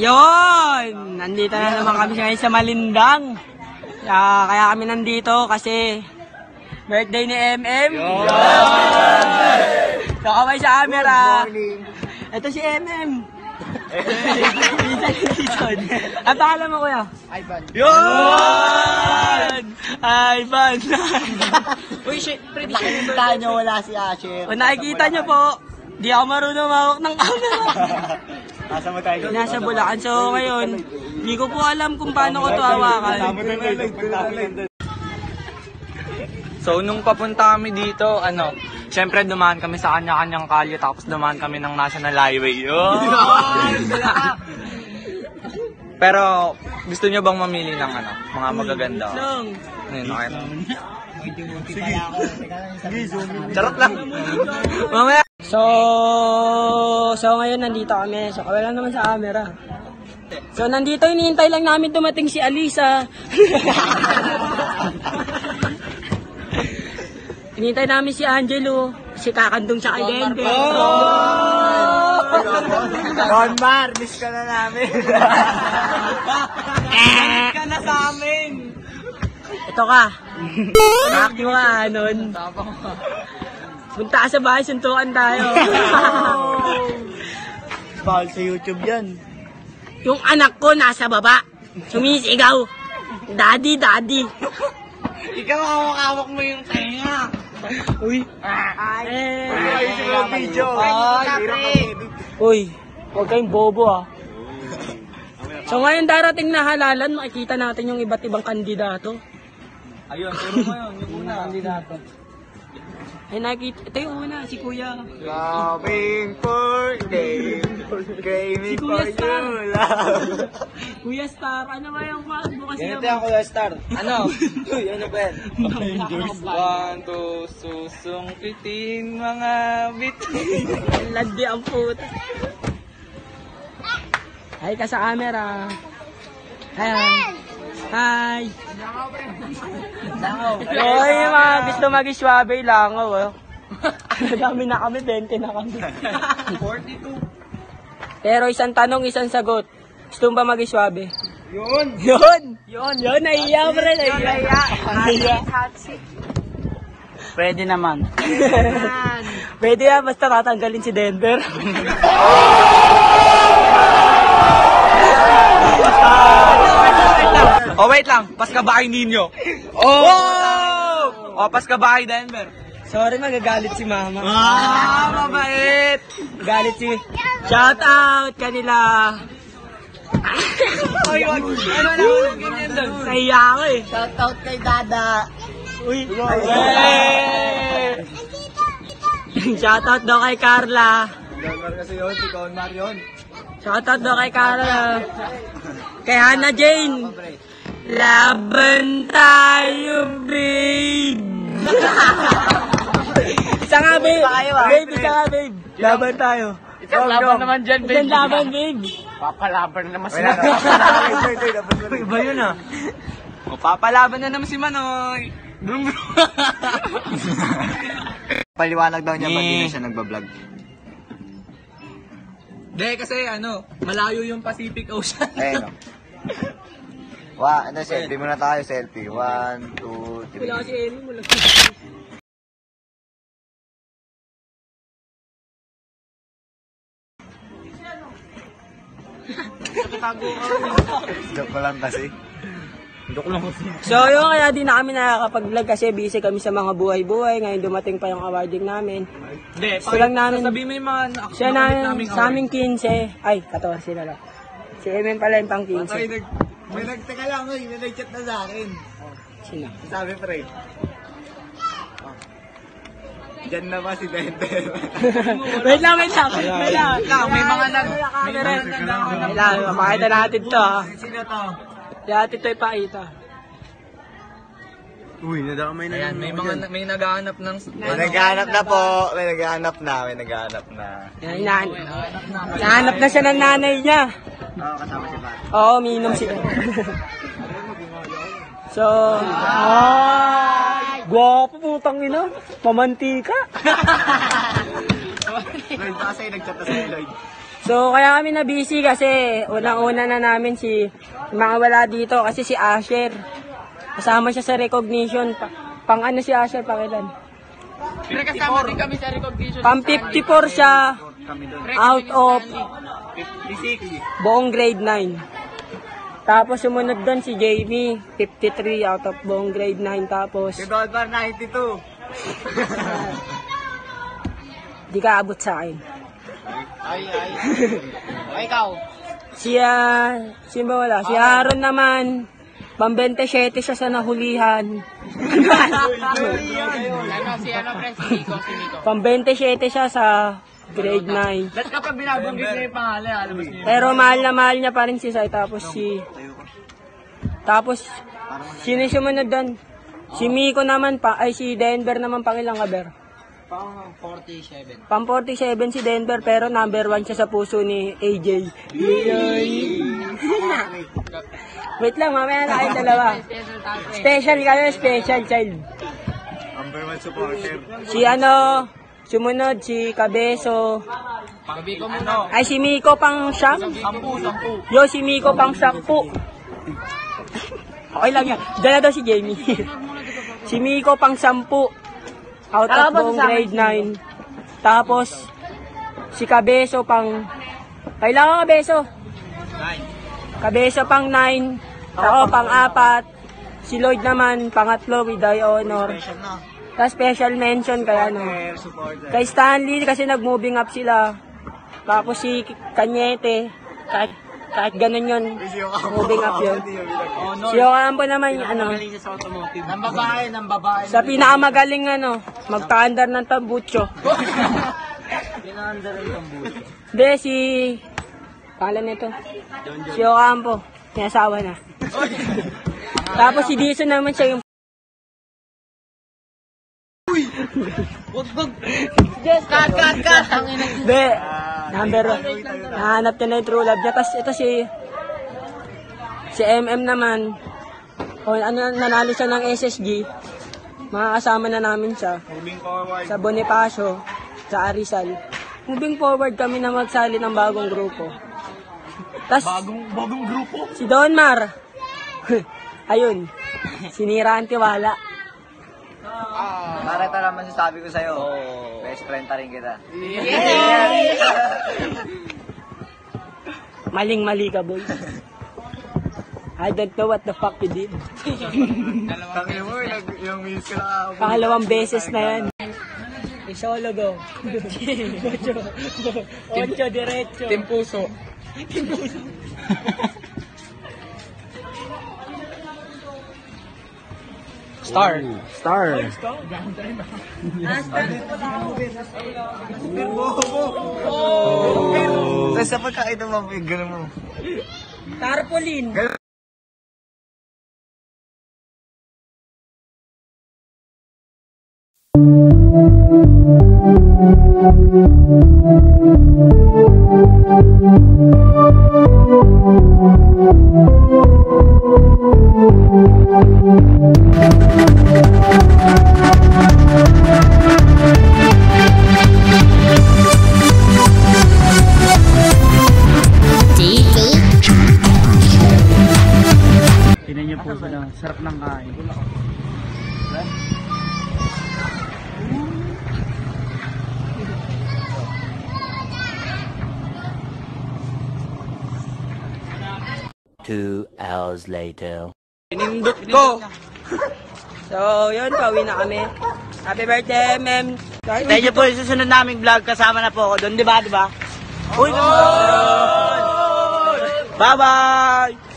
Yon! Nandito na naman kami ngayon sa Malindang. Kaya kami nandito kasi birthday ni MM. Nakaway sa camera. Ito si MM. Ang pangalan mo, kuya? Ivan. Yon! Ivan. Uy, shit, nakikita nyo wala si Asher. O nakikita nyo po, di ako marunong mawak ng camera. Nasa mo tayo? Nasa Bulacan. So ngayon, hindi ko po alam kung paano ko ito hawakan. So, nung papunta kami dito, syempre dumaan kami sa kanya-kanyang kalye, tapos dumaan kami ng National Highway. Pero, gusto nyo bang mamili ng mga magaganda? Ayun, okay. Charot lang. Mamaya. So ngayon nandito kami. So wala naman sa camera. So nandito, hinihintay lang namin dumating si Alisa. Hinihintay namin si Angelo, si Kakandong sa kay Dende. Don Mar, miss ka na namin. Miss ka na sa amin. Ito ka. Nakakti mo ka, Anon. Punta ka sa bahay, suntukan tayo. Bawal sa YouTube yan. Yung anak ko nasa baba. Sumisigaw. Daddy, daddy. Ikaw hawak-hawak mo yung tenga. Uy. Ayusin mo yung video. Uy, huwag kayong bobo ah. So ngayon darating na halalan, makikita natin yung iba't ibang kandidato. Ayun, turo mo yun, yung una. Kandidato. Ay nakikita, ito yung una, si Kuya. Loving for day, craving Si for Kuya Star. you, love. Kuya Star, ano ba yung bukas Ganito naman? yung Kuya Star. Uy, ano ba yan? 1, 2, susungkitin mga bitin. Landi ang puta. Hi ka sa camera. Ayan. Hi. Oy, mga gusto mag-iswabe, langaw. Oh. Dami na kami, 20 na kami. 42. Pero isang tanong, isang sagot. Gusto mo ba mag-iswabe? Yun. Yun, nahiya, pre. Nahiya. Pwede naman. Pwede yan, basta tatanggalin si Denver. Oh, wait lang. Paskabahay ninyo. Oh, paskabahay Denver. Sorry, magagalit si mama. Mabait. Galit si... Shout out kanila. Oy, wag. Ano na ako ganyan doon? Nahiya ako eh. Shout out kay Dada. Uy. Shout out daw kay Carla. Donmar kasi yun, si Donmar yun. Shout out daw kay Carla. Kay Hannah Jane. Laban tayo, babe. Isa nga, babe. Babe, isa nga, babe. Laban tayo. Isang laban naman dyan, Isang laban, babe. Papalaban na naman si Manoy. Wala. Iba yun ah. O, papalaban na naman si Manoy. Brum brum. Paliwanag daw niya pag hindi na siya nagbablog. Hindi, kasi malayo yung Pacific Ocean. Ayun o. Selfie muna tayo, selfie. 1, 2, 3. Wala kasi Amy, wala. Joke ko lang kasi. So yun, kaya di na kami nakakapag-vlog kasi busy kami sa mga buhay-buhay. Ngayon dumating pa yung awarding namin. Hindi, Gusto lang namin, sabihin mo yung mga siya nakamit na naming sa aming 15. Ay, 14 na lang. Si MM pala yung pang 15. May nagtaka lang, may nag-chat na sa akin. Sino? Sabi pre. Diyan na ba si Dente? Wait lang. May mga Wait lang, mapakita natin to ha. Sino to? Dati ito ipakita. Uy, nadamay na. Ayan, may naghahanap ng... May naghahanap na po. May naghahanap na. Nahanap na siya ng nanay niya. Oo, kasama si Bat. Oo, umiinom sila. So, gwapo putang ina. Pamantika. Lloyd, baka sa'yo nag-chat na sa'yo, Lloyd. So, kaya kami na busy kasi unang-una na namin si mga wala dito kasi si Asher. Kasama siya sa recognition. Pang ano si Asher, pangilan? Kasama din kami sa recognition. Pang 54 siya out of 56. buong grade 9. Tapos sumunod doon si Jamie, 53 out of buong grade 9. Tapos, Dolbar 92. di ka abot sa akin. Ay. Ay, ikaw. Si wala? Si Aaron naman, pang 27 siya sa nahulihan. Miko. Pang 27 siya sa grade 9. Ba't kapag binabanggit niya yung pangalan, alam mo siya? Pero mahal na mahal niya pa rin si Sai. Tapos, sino sumunod doon? Si Miko naman, si Denver naman pang ilang kaber? Pang 47. Pang 47 si Denver, pero number 1 siya sa puso ni AJ. Wait lang, mamaya na kayong dalawa. Special kayo, special child. Number 1 supporter. Si sumunod si Cabeso. Panggabi ko muna. Ay, si Miko pang siyam? 10. Yo, si Miko pang 10. Okay lang yan. Diyan na daw si Jamie. Si Miko pang 10. Out of buong grade 9. Tapos, si Cabeso pang... Kailangan Cabeso? 9. Cabeso pang 9. Ako pang 4. Si Lloyd naman, pangatlo with high honor. Tapos special mention kaya kay Stanley kasi nag-moving up sila. Tapos si Cañete, kahit ganun yun, moving up yun. Si Ocampo naman, Ng babae. sa pinakamagaling magpa-under ng tambucho. Hindi, pangalan nito. Si Ocampo, may asawa na. Tapos si Dison naman siya yung Cut. Hindi. Number 1. Nahanap niya na yung true love niya. Tapos ito si MM naman. Nanalo siya ng SSG. Makakasama na namin siya. Sa Bonifacio. Sa Arizal. Moving forward kami na magsali ng bagong grupo. Tapos, Bagong grupo? si Donmar. Ayun. Sinira ang tiwala. Para ito naman sasabi ko sa'yo. Best friend pa rin kita. Maling-mali ka, boy. I don't know what the fuck you did. Tangin mo, yung miss ka na. Pangalawang beses na yan. Isolo go. Ocho diretso. Team Puso. Star. Tapos sa pagkakita mo, gano'n mo. Tarpaulin. Tingnan niyo po sila, sarap ng kain. Two hours later. Pinindot ko. So, yun, pauwi na kami. Happy birthday, ma'am. Thank you po, susunod naming vlog, kasama na po ako doon, di ba? Uy, Bye-bye!